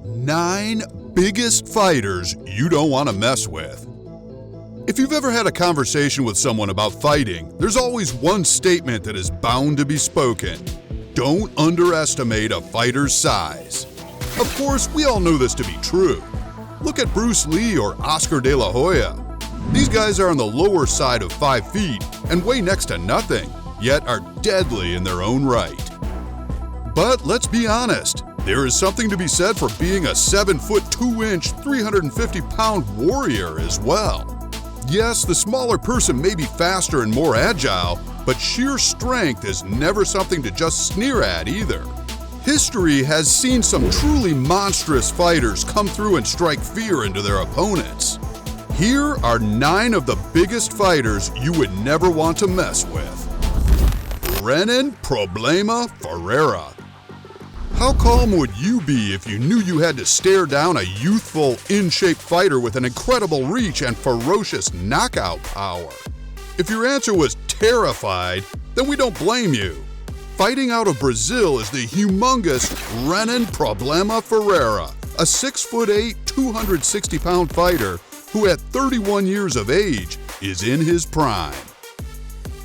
9 biggest fighters you don't want to mess with. If you've ever had a conversation with someone about fighting, there's always one statement that is bound to be spoken. Don't underestimate a fighter's size. Of course, we all know this to be true. Look at Bruce Lee or Oscar De La Hoya. These guys are on the lower side of 5 feet and weigh next to nothing, yet are deadly in their own right. But let's be honest, there is something to be said for being a 7-foot 2-inch, 350-pound warrior as well. Yes, the smaller person may be faster and more agile, but sheer strength is never something to just sneer at either. History has seen some truly monstrous fighters come through and strike fear into their opponents. Here are 9 of the biggest fighters you would never want to mess with. Renan Problema Ferreira. How calm would you be if you knew you had to stare down a youthful, in-shape fighter with an incredible reach and ferocious knockout power? If your answer was terrified, then we don't blame you. Fighting out of Brazil is the humongous Renan Problema Ferreira, a 6'8", 260-pound fighter who at 31 years of age is in his prime.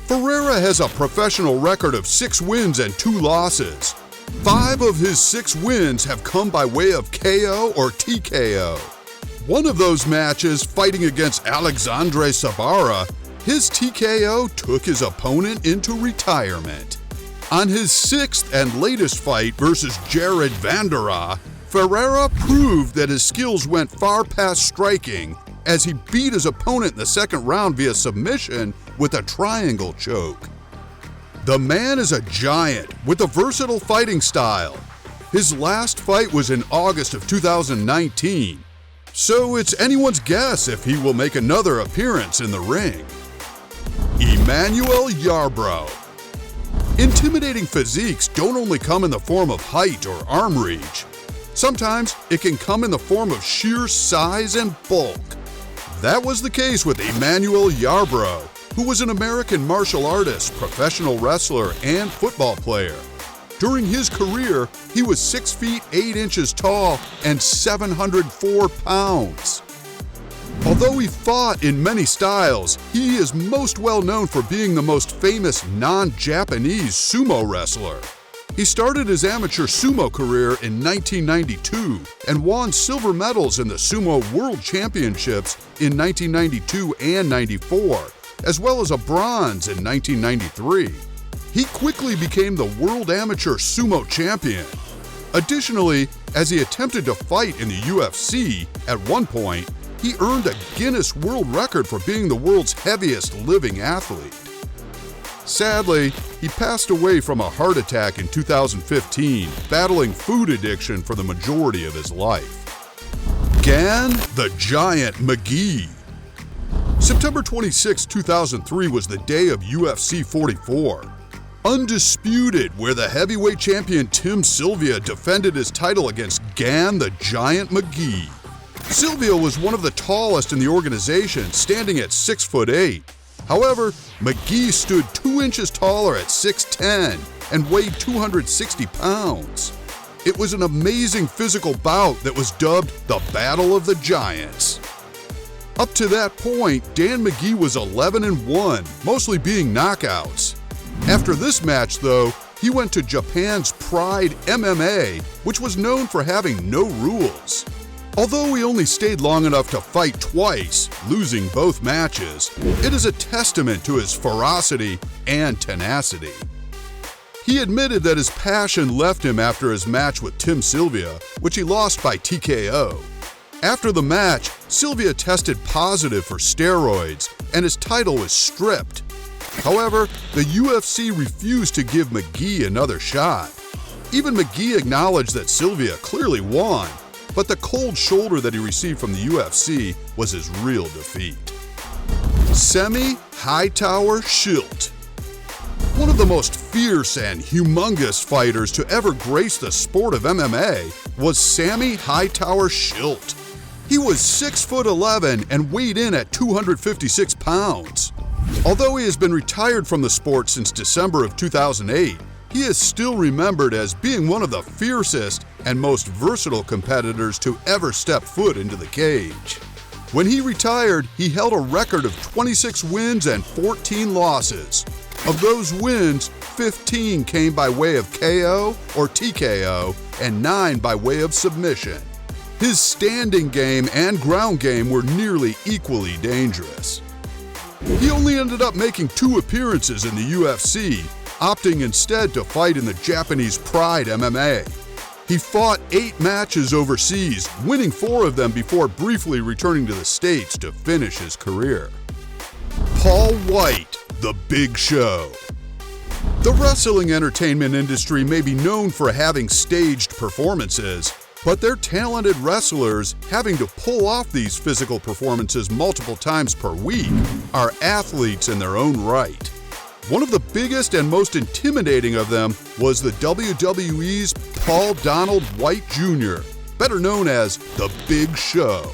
Ferreira has a professional record of 6 wins and 2 losses. 5 of his 6 wins have come by way of KO or TKO. One of those matches, fighting against Alexandre Sabara, his TKO took his opponent into retirement. On his 6th and latest fight versus Jared Vanderaa, Ferreira proved that his skills went far past striking as he beat his opponent in the 2nd round via submission with a triangle choke. The man is a giant with a versatile fighting style. His last fight was in August of 2019, so it's anyone's guess if he will make another appearance in the ring. Emmanuel Yarbrough. Intimidating physiques don't only come in the form of height or arm reach. Sometimes it can come in the form of sheer size and bulk. That was the case with Emmanuel Yarbrough, who was an American martial artist, professional wrestler, and football player. During his career, he was 6 feet 8 inches tall and 704 pounds. Although he fought in many styles, he is most well known for being the most famous non-Japanese sumo wrestler. He started his amateur sumo career in 1992 and won silver medals in the Sumo World Championships in 1992 and 94, as well as a bronze in 1993. He quickly became the World Amateur Sumo Champion. Additionally, as he attempted to fight in the UFC, at one point, he earned a Guinness World Record for being the world's heaviest living athlete. Sadly, he passed away from a heart attack in 2015, battling food addiction for the majority of his life. Gan the Giant McGee. September 26, 2003 was the day of UFC 44. Undisputed, where the heavyweight champion Tim Silva defended his title against Gan the Giant McGee. Silva was one of the tallest in the organization, standing at 6'8". However, McGee stood 2 inches taller at 6'10" and weighed 260 pounds. It was an amazing physical bout that was dubbed the Battle of the Giants. Up to that point, Dan McGee was 11-1, mostly being knockouts. After this match, though, he went to Japan's Pride MMA, which was known for having no rules. Although he only stayed long enough to fight twice, losing both matches, it is a testament to his ferocity and tenacity. He admitted that his passion left him after his match with Tim Silva, which he lost by TKO. After the match, Silva tested positive for steroids, and his title was stripped. However, the UFC refused to give McGee another shot. Even McGee acknowledged that Silva clearly won, but the cold shoulder that he received from the UFC was his real defeat. Semitower Shult. One of the most fierce and humongous fighters to ever grace the sport of MMA was Semitower Shult. He was 6'11" and weighed in at 256 pounds. Although he has been retired from the sport since December of 2008, he is still remembered as being one of the fiercest and most versatile competitors to ever step foot into the cage. When he retired, he held a record of 26 wins and 14 losses. Of those wins, 15 came by way of KO or TKO, and 9 by way of submission. His standing game and ground game were nearly equally dangerous. He only ended up making 2 appearances in the UFC, opting instead to fight in the Japanese Pride MMA. He fought 8 matches overseas, winning 4 of them before briefly returning to the States to finish his career. Paul White, The Big Show. The wrestling entertainment industry may be known for having staged performances, but their talented wrestlers, having to pull off these physical performances multiple times per week, are athletes in their own right. One of the biggest and most intimidating of them was the WWE's Paul Donald White Jr., better known as The Big Show.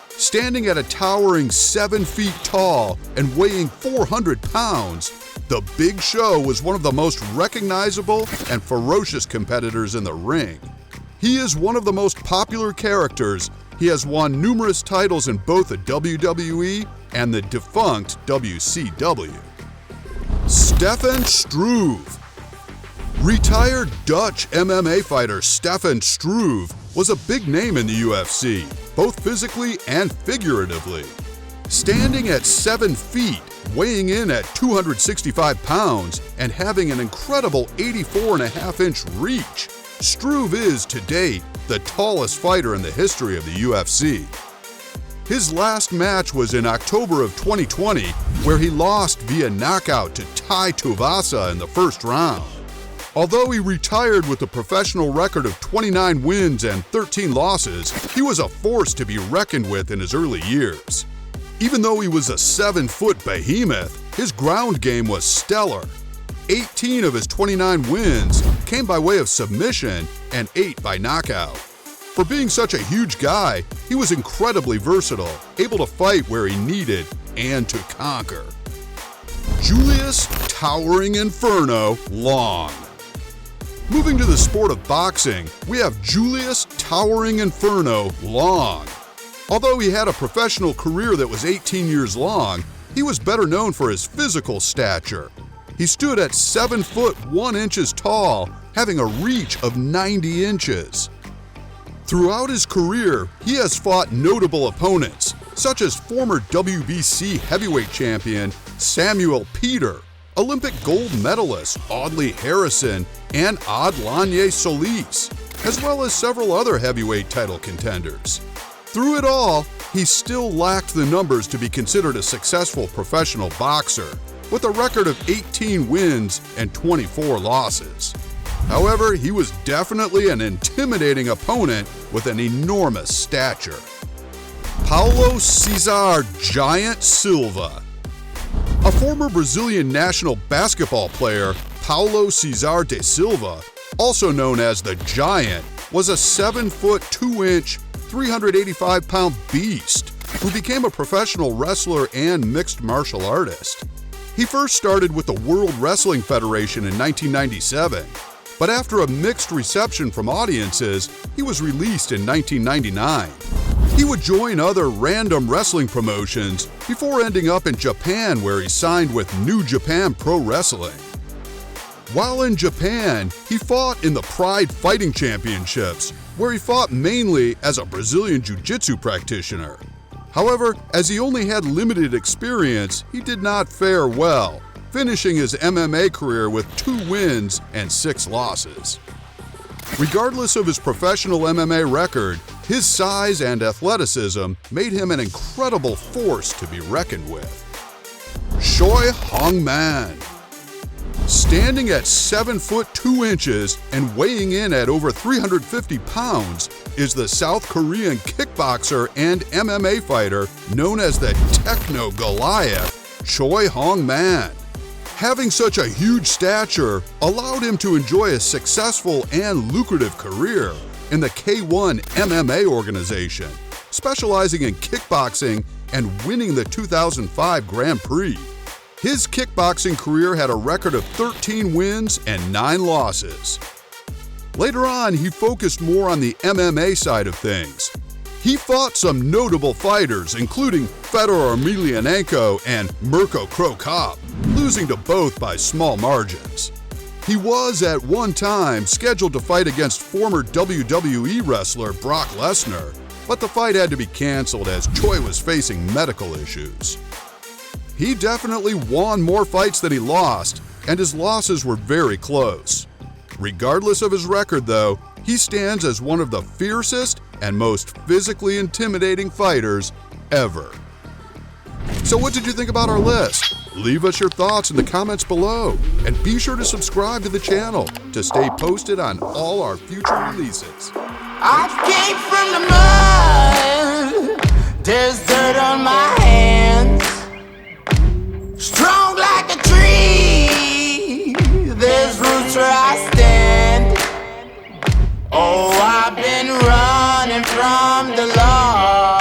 Standing at a towering 7 feet tall and weighing 400 pounds, The Big Show was one of the most recognizable and ferocious competitors in the ring. He is one of the most popular characters. He has won numerous titles in both the WWE and the defunct WCW. Stefan Struve. Retired Dutch MMA fighter Stefan Struve was a big name in the UFC, both physically and figuratively. Standing at 7 feet, weighing in at 265 pounds, and having an incredible 84.5-inch reach, Struve is, to date, the tallest fighter in the history of the UFC. His last match was in October of 2020, where he lost via knockout to Tai Tuivasa in the first round. Although he retired with a professional record of 29 wins and 13 losses, he was a force to be reckoned with in his early years. Even though he was a 7-foot behemoth, his ground game was stellar. 18 of his 29 wins came by way of submission and 8 by knockout. For being such a huge guy, he was incredibly versatile, able to fight where he needed and to conquer. Julius Towering Inferno Long. Moving to the sport of boxing, we have Julius Towering Inferno Long. Although he had a professional career that was 18 years long, he was better known for his physical stature. He stood at 7 foot 1 inches tall, having a reach of 90 inches. Throughout his career, he has fought notable opponents, such as former WBC heavyweight champion Samuel Peter, Olympic gold medalist Audley Harrison, and Adlanye Solis, as well as several other heavyweight title contenders. Through it all, he still lacked the numbers to be considered a successful professional boxer, with a record of 18 wins and 24 losses. However, he was definitely an intimidating opponent with an enormous stature. Paulo Cesar Giant Silva. A former Brazilian national basketball player, Paulo Cesar de Silva, also known as the Giant, was a 7 foot 2 inch, 385-pound beast who became a professional wrestler and mixed martial artist. He first started with the World Wrestling Federation in 1997, but after a mixed reception from audiences, he was released in 1999. He would join other random wrestling promotions before ending up in Japan, where he signed with New Japan Pro Wrestling. While in Japan, he fought in the Pride Fighting Championships, where he fought mainly as a Brazilian Jiu-Jitsu practitioner. However, as he only had limited experience, he did not fare well, finishing his MMA career with 2 wins and 6 losses. Regardless of his professional MMA record, his size and athleticism made him an incredible force to be reckoned with. Choi Hong-man. Standing at 7 foot 2 inches and weighing in at over 350 pounds is the South Korean kickboxer and MMA fighter known as the Techno Goliath, Choi Hong-man. Having such a huge stature allowed him to enjoy a successful and lucrative career in the K1 MMA organization, specializing in kickboxing and winning the 2005 Grand Prix. His kickboxing career had a record of 13 wins and 9 losses. Later on, he focused more on the MMA side of things. He fought some notable fighters, including Fedor Emelianenko and Mirko Cro Cop, losing to both by small margins. He was at one time scheduled to fight against former WWE wrestler Brock Lesnar, but the fight had to be canceled as Choi was facing medical issues. He definitely won more fights than he lost, and his losses were very close. Regardless of his record, though, he stands as one of the fiercest and most physically intimidating fighters ever. So what did you think about our list? Leave us your thoughts in the comments below, and be sure to subscribe to the channel to stay posted on all our future releases. I came from the mud, there's dirt on my hands. Strong like a tree, there's roots where I stand. Oh, I've been running from the law.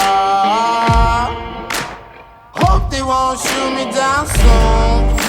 Hope they won't shoot me down soon.